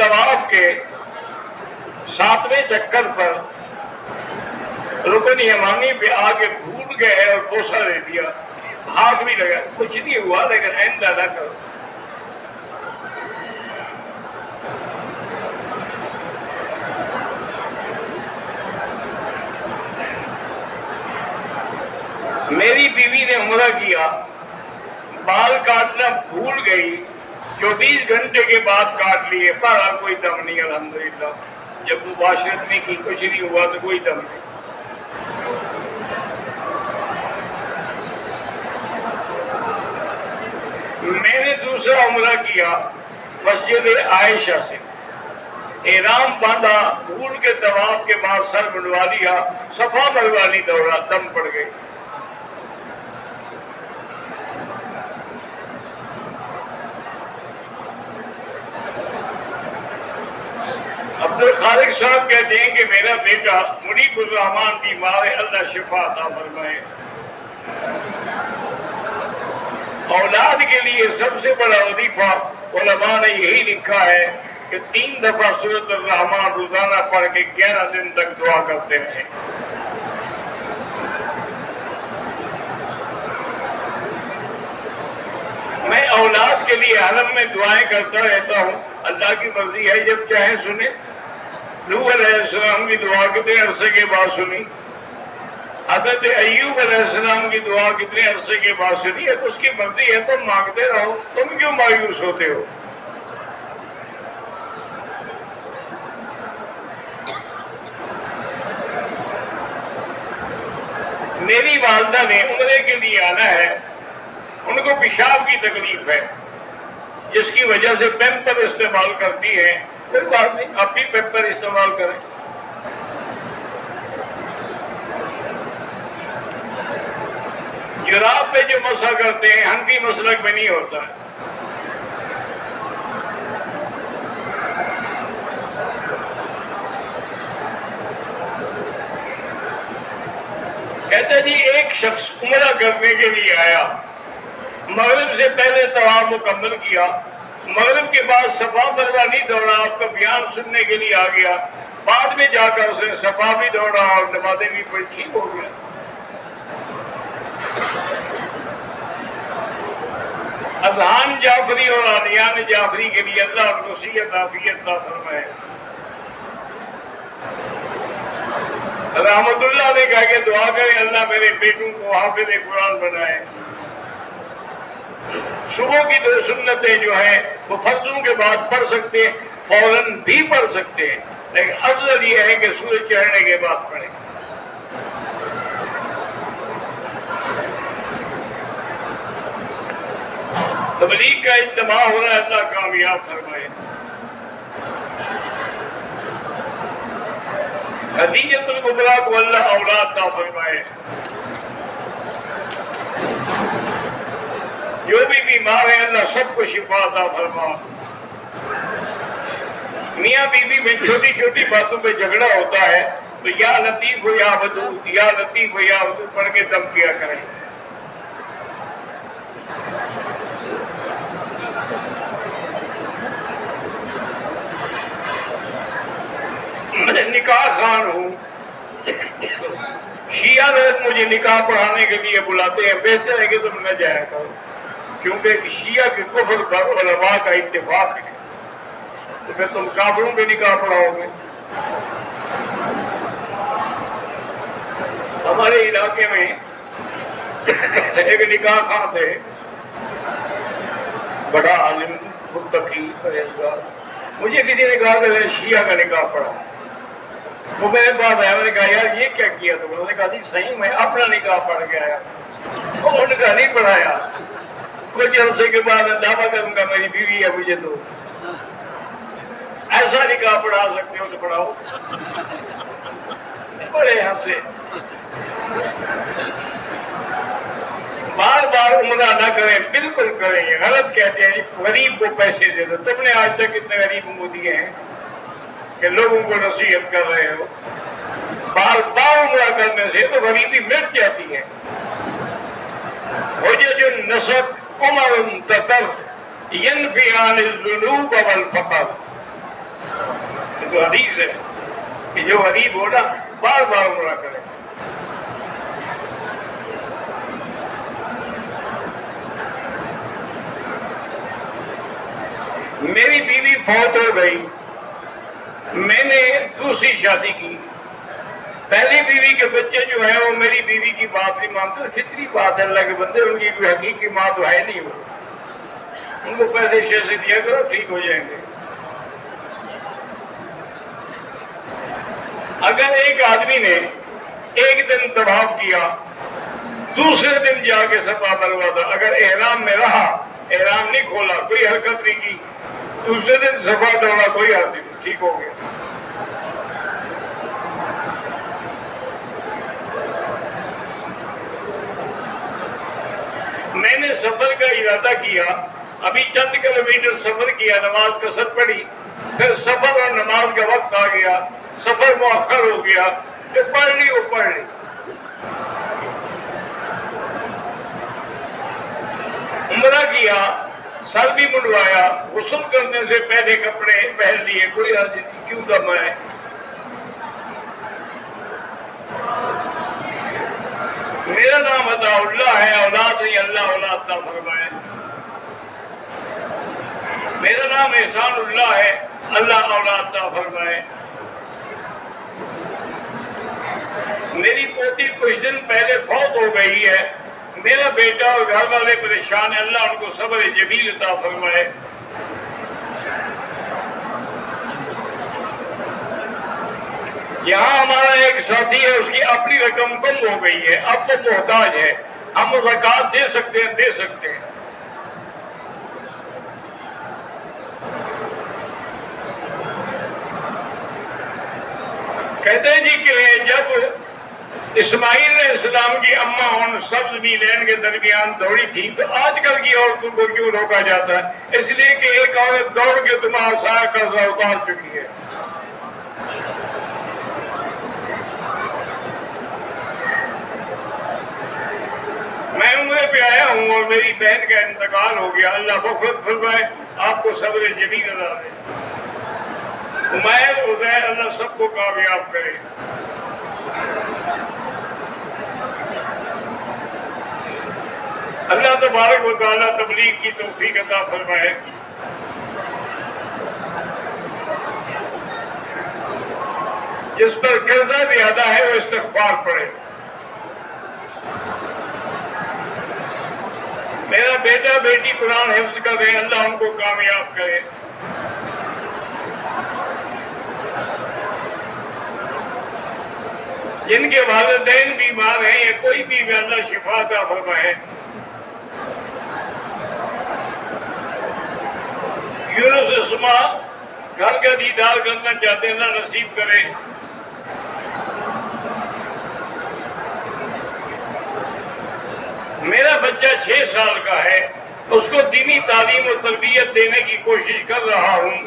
طواف کے 7ویں چکر پر رکن یمانی پہ آگے بھول گئے اور بوسہ دے دیا، ہاتھ بھی لگا، کچھ نہیں ہوا، لیکن آئندہ نہ کرو۔ میری بیوی نے عمرہ کیا، بال کاٹنا بھول گئی، 24 گھنٹے کے بعد کاٹ لیے، پر کوئی دم نہیں الحمدللہ، جب مباشرت نہیں کی، کچھ نہیں ہوا تو کوئی دم نہیں۔ میں نے دوسرا عمرہ کیا مسجد عائشہ سے، احرام باندھا، بھول کے طواف کے بعد سر منڈوا لیا، صفا مروا لی، دوڑا، دم پڑ گئی۔ عبد الخالق صاحب کہتے ہیں کہ میرا بیٹا منیب الرحمان بیمار ہے، اللہ شفا عطا فرمائے۔ اولاد کے لیے سب سے بڑا وظیفہ علماء نے یہی لکھا ہے کہ 3 دفعہ سورۃ الرحمن روزانہ پڑھ کے 11 دن تک دعا کرتے رہیں۔ میں اولاد کے لیے حرم میں دعائیں کرتا رہتا ہوں، اللہ کی مرضی ہے، جب چاہیں سنیں۔ نوح علیہ السلام کی دعا کتنے عرصے کے بعد سنی، حضرت ایوب علیہ السلام کی دعا کتنے عرصے کے بعد سنی ہے، تو اس کی مرضی ہے، تم مانگتے رہو، تم کیوں مایوس ہوتے ہو؟ میری والدہ نے عمرے کے لیے آنا ہے، ان کو پیشاب کی تکلیف ہے، جس کی وجہ سے پیمپر استعمال کرتی ہے، کوئی بات نہیں، آپ بھی پیمپر استعمال کریں۔ جراب پہ جو مسح کرتے ہیں حنفی مسلک میں نہیں ہوتا ہے۔ کہتے جی ایک شخص عمرہ کرنے کے لیے آیا، مغرب سے پہلے طواف مکمل کیا، مغرب کے بعد صفا مروا نہیں دوڑا، آپ کا بیان سننے کے لیے آ گیا، بعد میں جا کر اس نے صفا بھی دوڑا اور نمازیں بھی پڑھی، ٹھیک ہو گیا۔ اذہان جعفری اور عالیان جعفری کے لیے اللہ کو صحت عافیت عطا فرمائے۔ رحمت اللہ نے کہا کہ دعا کریں اللہ میرے بیٹوں کو حافظ قرآن بنائے۔ صبح کی 2 سنتیں جو ہیں وہ فرضوں کے بعد پڑھ سکتے ہیں، فوراً بھی پڑھ سکتے ہیں، لیکن افضل یہ ہے کہ سورج چڑھنے کے بعد پڑھیں۔ تبلیغ کا اجتماع ہو رہا ہے، اللہ کامیاب فرمائے۔ خدیجۃ الکبریٰ کو اللہ اولاد عطا فرمائے۔ جو بھی بیمار ہیں اللہ سب کو شفا عطا فرما۔ میاں بیوی میں چھوٹی چھوٹی باتوں پہ جھگڑا ہوتا ہے تو یا لطیف ہو یا ودود، یا لطیف ہو یا ودود پڑھ کے دم کیا کریں۔ میں نکاح خان ہوں، شیعہ لوگ مجھے نکاح پڑھانے کے لیے بلاتے ہیں، بہتر ہے کہ تم نہ جایا کرو، کیونکہ شیعہ کے کفر پر علماء کا اتفاق ہے، تو پھر تم کافروں پہ نکاح پڑھاؤ گے۔ ہمارے علاقے میں ایک نکاح خان تھے، بڑا عالم، متقی، پرہیزگار، مجھے کسی نے کہا کہ میں نے شیعہ کا نکاح پڑھا، وہ میرے پاس آیا، میں نے کہا یار یہ کیا کیا تم؟ انہوں نے کہا جی صحیح میں اپنا نکاح پڑھ کے آیا، ان کا نہیں پڑھایا۔ کچھ عرصے کے بعد میں دعویٰ کروں گا میری بیوی ہے، مجھے تو ایسا نکاح پڑھا سکتے ہو تو پڑھاؤ۔ بڑے ہنسے۔ بار بار عمرہ نہ کریں، بالکل کریں، یہ غلط کہتے ہیں غریب کو پیسے دے دو۔ تم نے آج تک کتنے غریبوں کو دیے ہیں کہ لوگوں کو نصیحت کر رہے ہو؟ بار بار عمرہ کرنے سے تو غریبی مٹ جاتی ہے۔ حجج النسب عمر تطر ينفي عن الذنوب والفقر۔ یہ تو حدیث ہے کہ جو غریب ہو نا بار بار عمرہ کرے. میری بیوی فوت ہو گئی, میں نے دوسری شادی کی. پہلی بیوی کے بچے جو ہیں وہ میری بیوی کی بات نہیں مانتے. فطری بات ہے, اللہ کے بندے, ان کی کوئی حقیقی ماں تو ہے نہیں. وہ ان کو پیسے شیسے دیا کرو, ٹھیک ہو جائیں گے. اگر ایک آدمی نے ایک دن طواف کیا, دوسرے دن جا کے صفا مروا تھا, اگر احرام میں رہا, احرام نہیں کھولا, کوئی حرکت نہیں کی, دوسرے دن صفا دوڑا, کوئی حرکت نہیں, ٹھیک ہو گیا. میں نے سفر کا ارادہ کیا, ابھی چند کلومیٹر سفر کیا, نماز قصر پڑھی, پھر سفر اور نماز کا وقت آ گیا, سفر مؤخر ہو گیا, جو پڑھ لی وہ پڑھ لی. عمرہ کیا, سر بھی منڈوایا, غسل کرنے سے پہلے کپڑے پہن لیے, کوئی حرج نہیں, کیوں دم ہے. میرا نام عطا اللہ ہے, اولاد نہیں, اللہ اولاد عطا فرمائے. میرا نام احسان اللہ ہے, اللہ اولاد عطا فرمائے. میری پوتی کچھ دن پہلے فوت ہو گئی ہے, میرا بیٹا اور گھر والے پریشان ہیں, اللہ ان کو صبر جمیل عطا فرمائے. یہاں ہمارا ایک ساتھی ہے, اس کی اپنی رقم کم ہو گئی ہے, اب وہ محتاج ہے, ہم زکوٰۃ دے سکتے ہیں, دے سکتے ہیں. کہتے ہیں جی کہ جب اسماعیل علیہ السلام کی اماں ان سبز میلین کے درمیان دوڑی تھی, تو آج کل کی عورتوں کو کیوں روکا جاتا ہے؟ اس لیے کہ ایک عورت دوڑ کے تمہارا سارا قرضہ اتار چکی ہے. میں عمرے پہ آیا ہوں اور میری بہن کا انتقال ہو گیا, اللہ مغفرت فرمائے, آپ کو صبر جمیل عطا دے. عمیر, عزیر, اللہ سب کو کامیاب کرے. اللہ تبارک و تعالیٰ تبلیغ کی توفیق عطا فرمائے. جس پر قرضہ زیادہ ہے وہ استغفار پڑھے. میرا بیٹا بیٹی قرآن حفظ کر رہے ہیں, اللہ ان کو کامیاب کرے. جن کے والدین بیمار ہیں یا کوئی بھی اللہ شفا عطا فرمائے. یونس اسما گھر کا دیدار کرنا چاہتے ہیں, اللہ نصیب کرے. میرا بچہ 6 سال کا ہے, اس کو دینی تعلیم و تربیت دینے کی کوشش کر رہا ہوں.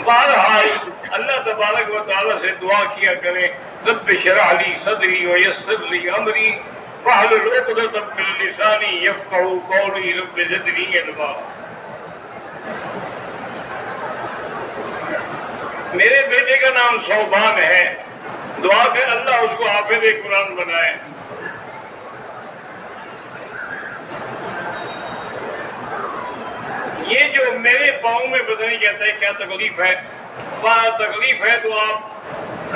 بہرحال اللہ تبارک و تعالیٰ سے دعا کیا کریں, رب اشرح لی صدری ویسر لی امری واحلل عقدۃ من لسانی یفقہوا قولی, رب زدنی علما. میرے بیٹے کا نام صوبان ہے, دعا کہ اللہ اس کو حافظ قرآن بنائے. یہ جو میرے پاؤں میں پتہ نہیں کہتا ہے کیا تکلیف ہے, وہاں تکلیف ہے تو آپ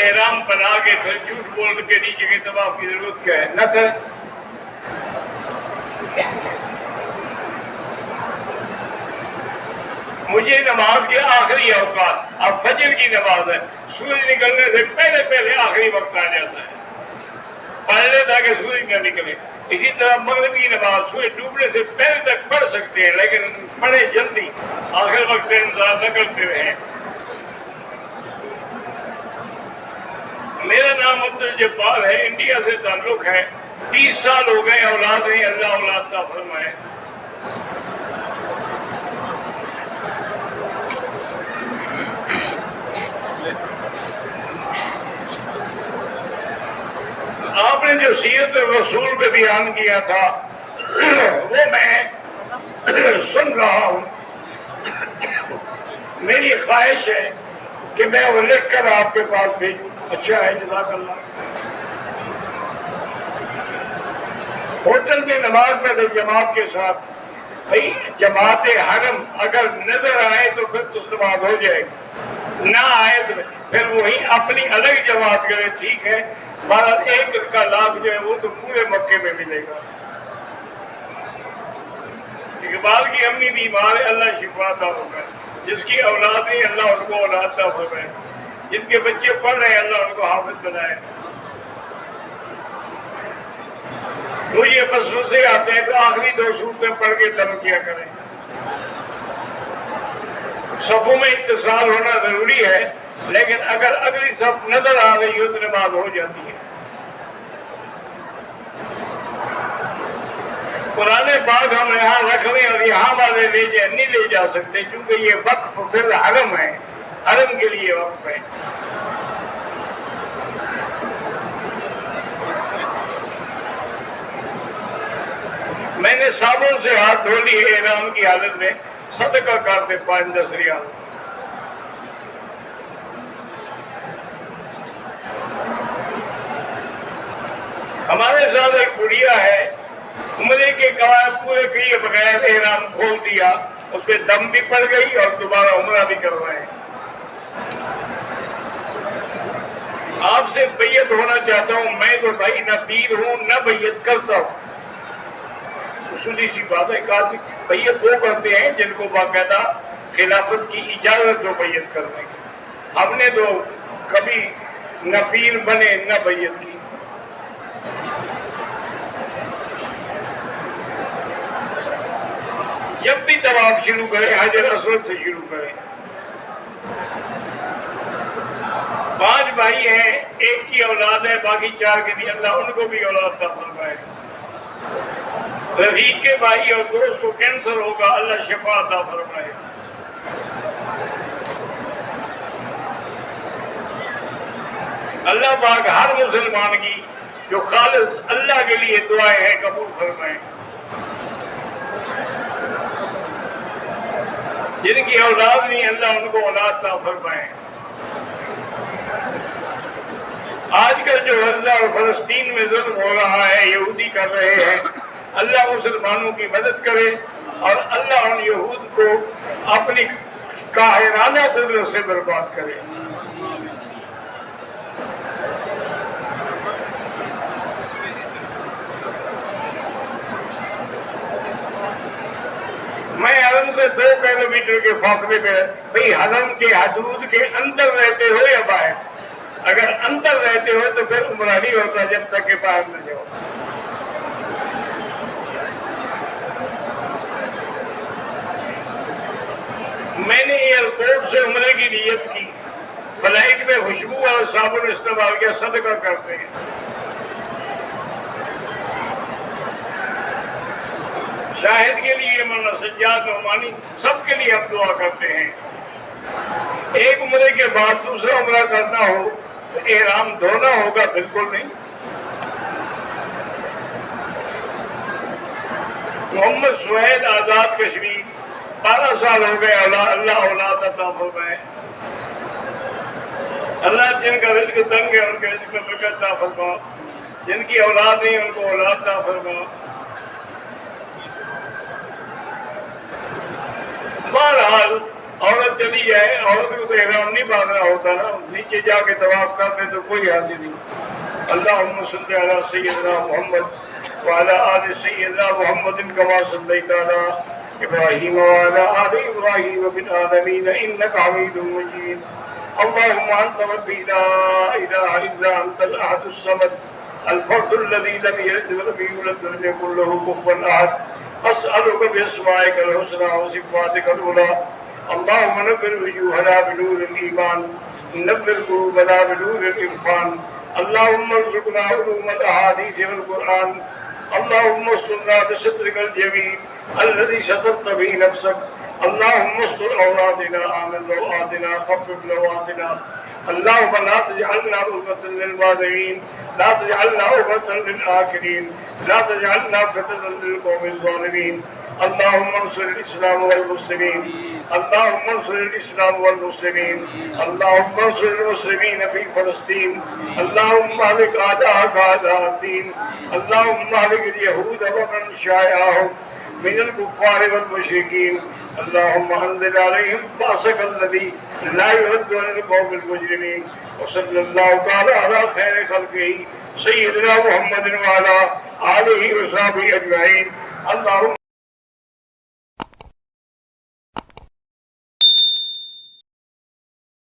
احرام بنا کے پھر جھوٹ بول کے نیچے کی طواف کی ضرورت کیا ہے, نہ کریں. مجھے نماز کے آخری اوقات, اب فجر کی نماز ہے, سورج نکلنے سے پہلے پہلے آخری وقت آ جاتا ہے, پڑھ لے تاکہ سورج نہ نکلے. اسی طرح مغرب کی نماز سورج ڈوبنے سے پہلے تک پڑھ سکتے ہیں, لیکن پڑھے جلدی, آخر وقت انتظار نہ کرتے رہیں. میرا نام عبد الجبار ہے, انڈیا سے تعلق ہے, 30 سال ہو گئے, اولاد نہیں, اللہ اولاد عطا فرمائے. آپ نے جو سیرت رسول پہ بیان کیا تھا وہ میں سن رہا ہوں. میری خواہش ہے کہ میں وہ لکھ کر آپ کے پاس بھیجوں. اچھا ہے، جزاک اللہ. ہوٹل میں نماز میں تو جماعت کے ساتھ، بھائی جماعت حرم اگر نظر آئے تو پھر تو نماز ہو جائے گی، نہ آئے تو پھر وہی اپنی الگ جماعت کرے. ٹھیک ہے، ہمارا ایک کا لاکھ جو ہے وہ تو پورے مکے میں ملے گا. اقبال کی امی بیمار ہے، اللہ شفا عطا فرمائے. جس کی اولاد نہیں، اللہ ان کو اولاد عطا فرمائے. جن کے بچے پڑھ رہے ہیں، اللہ ان کو حافظ بنائے. مجھے وسوسے آتے ہیں تو آخری 2 صورتیں پڑھ کے دم کیا کریں. صفوں میں اتصال ہونا ضروری ہے، لیکن اگر اگلی صف نظر آ رہی ہو تو نماز ہو جاتی ہے. قرآن پاک ہم یہاں رکھ لیں اور یہاں والے نہیں لے جا سکتے، کیونکہ یہ وقف فی الحرم ہے، حرم کے لیے وقف ہے. میں نے صابن سے ہاتھ دھو لیے احرام کی حالت میں، صدقہ کرتے 5-10 ریال. ہمارے ساتھ ایک بڑھیا ہے، عمرے کے قواعد پورے کیے بغیر احرام کھول دیا، اس پہ دم بھی پڑ گئی اور دوبارہ عمرہ بھی کروائے. آپ سے بیعت ہونا چاہتا ہوں. میں تو بھائی نہ پیر ہوں نہ بیعت کرتا ہوں. اصولی سی بات ہے، کہ بیعت وہ کرتے ہیں جن کو باقاعدہ خلافت کی اجازت ہو بیعت کرنے کی. ہم نے تو کبھی نہ پیر بنے نہ بیعت کی. جب بھی طواف شروع کریں حجر اسود سے شروع کریں. 5 بھائی ہیں، ایک کی اولاد ہے، باقی 4 کے لیے اللہ ان کو بھی اولاد عطا فرمائے. رفیق کے بھائی اور دوست کو کینسر ہوگا، اللہ شفا عطا فرمائے. اللہ پاک ہر مسلمان کی جو خالص اللہ کے لیے دعائیں ہیں قبول فرمائے. جن کی اولاد نہیں، اللہ ان کو اولاد عطا فرمائے. آج کل جو غزہ اور فلسطین میں ظلم ہو رہا ہے، یہودی کر رہے ہیں، اللہ مسلمانوں کی مدد کرے اور اللہ ان یہود کو اپنی قاہرانہ قدرت سے برباد کرے. میں حرم سے 2 کلومیٹر کے فاصلے پہ، بھئی حرم کے حدود کے اندر رہتے ہو یا باہر؟ اگر اندر رہتے ہو تو پھر عمرہ نہیں ہوتا جب تک کہ باہر نہ جاؤ. میں نے ایئرپورٹ سے عمرے کی نیت کی، فلائٹ میں خوشبو اور صابن استعمال کیا، صدقہ کرتے ہیں. شاہد کے لیے مولانا سجاد نعمانی سب کے لیے ہم دعا کرتے ہیں. ایک عمرے کے بعد دوسرا عمرہ کرنا ہو تو احرام دھونا ہوگا؟ بالکل نہیں. محمد سہیل آزاد کشمیر 12 سال ہو گئے، اللہ اولاد عطا فرمائے. اللہ جن کا رزق تنگ ہے ان کے رزق میں برکت عطا فرما، جن کی اولاد نہیں ان کو اولاد عطا فرما. بہرحال عورت چلی جائے، عورت کو تو احرام نہیں باندھنا ہوتا نا، نیچے جا کے طواف کرتے تو کوئی حاضر نہیں. اللہم صلی علی سیدنا محمد وعلی آل سیدنا محمد کما صلیت علی ابراہیم وعلی آل ابراہیم فی العالمین انک حمید مجید. اللہم انت ربی لا الہ الا انت الاحد الصمد الفرد الذی لم یلد ولم یولد ولم یکن له کفوا احد. اسألك باسمائك الحسنى وصفاتك العلى اللهم نور وجوهنا بنور الإيمان، نور قلوبنا بنور العرفان. اللهم ارزقنا علوم الأحاديث والقرآن. اللهم استرنا بسترك الجميل الذي سترت به نفسك. اللهم استر عوراتنا، آمن روآتنا، خفف لواتنا، اللهم لا تجعلنا عقبة للظالمين، لا تجعلنا عقبة للآخرين، لا تجعلنا فتنة للقوم الظالمين. اللهم انصر الإسلام والمسلمين، اللهم انصر الإسلام والمسلمين، اللهم انصر المسلمين في فلسطين، اللهم اهلك أعداءك أعداء الدين، اللهم اهلك اليهود ومن شايعهم من الكفار والمشركين. اللهم انزل عليهم بأسك الذي لا يرد عن القوم المجرمين. وصلى الله تعالى على خير خلقه سيدنا محمد وعلى آله وصحبه أجمعين. اللهم